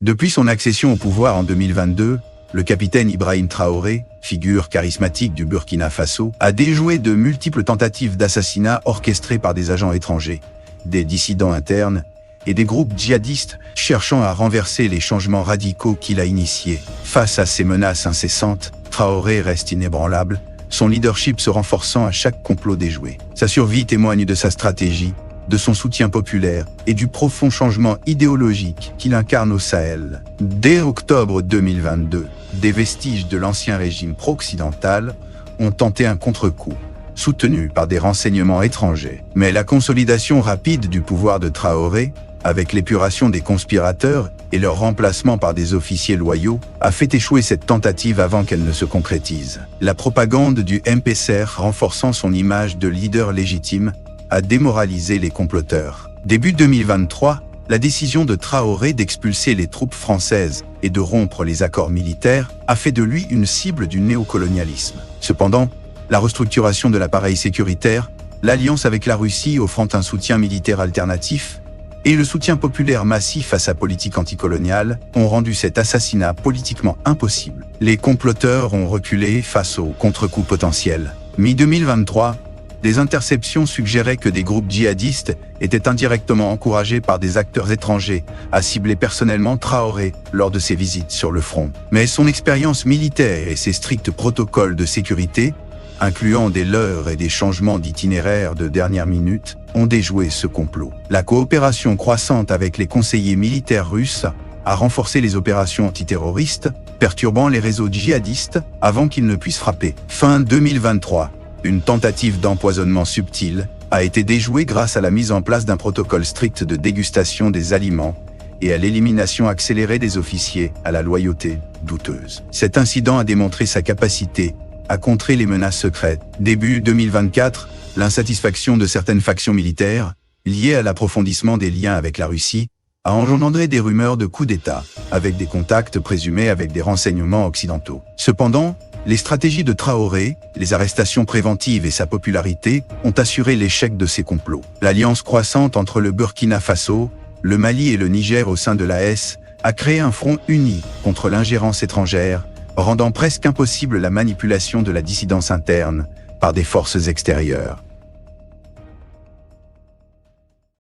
Depuis son accession au pouvoir en 2022, le capitaine Ibrahim Traoré, figure charismatique du Burkina Faso, a déjoué de multiples tentatives d'assassinat orchestrées par des agents étrangers, des dissidents internes et des groupes djihadistes cherchant à renverser les changements radicaux qu'il a initiés. Face à ces menaces incessantes, Traoré reste inébranlable, son leadership se renforçant à chaque complot déjoué. Sa survie témoigne de sa stratégie, de son soutien populaire et du profond changement idéologique qu'il incarne au Sahel. Dès octobre 2022, des vestiges de l'ancien régime pro-occidental ont tenté un contre-coup, soutenu par des renseignements étrangers. Mais la consolidation rapide du pouvoir de Traoré, avec l'épuration des conspirateurs et leur remplacement par des officiers loyaux, a fait échouer cette tentative avant qu'elle ne se concrétise. La propagande du MPCR, renforçant son image de leader légitime, a démoralisé les comploteurs. Début 2023, la décision de Traoré d'expulser les troupes françaises et de rompre les accords militaires a fait de lui une cible du néocolonialisme. Cependant, la restructuration de l'appareil sécuritaire, l'alliance avec la Russie offrant un soutien militaire alternatif et le soutien populaire massif à sa politique anticoloniale ont rendu cet assassinat politiquement impossible. Les comploteurs ont reculé face aux contre-coups potentiels. Mi-2023, des interceptions suggéraient que des groupes djihadistes étaient indirectement encouragés par des acteurs étrangers à cibler personnellement Traoré lors de ses visites sur le front. Mais son expérience militaire et ses stricts protocoles de sécurité, incluant des leurres et des changements d'itinéraire de dernière minute, ont déjoué ce complot. La coopération croissante avec les conseillers militaires russes a renforcé les opérations antiterroristes, perturbant les réseaux djihadistes avant qu'ils ne puissent frapper. Fin 2023. Une tentative d'empoisonnement subtil a été déjouée grâce à la mise en place d'un protocole strict de dégustation des aliments et à l'élimination accélérée des officiers à la loyauté douteuse. Cet incident a démontré sa capacité à contrer les menaces secrètes. Début 2024, l'insatisfaction de certaines factions militaires, liées à l'approfondissement des liens avec la Russie, a engendré des rumeurs de coups d'État, avec des contacts présumés avec des renseignements occidentaux. Cependant, les stratégies de Traoré, les arrestations préventives et sa popularité ont assuré l'échec de ces complots. L'alliance croissante entre le Burkina Faso, le Mali et le Niger au sein de l'AES a créé un front uni contre l'ingérence étrangère, rendant presque impossible la manipulation de la dissidence interne par des forces extérieures.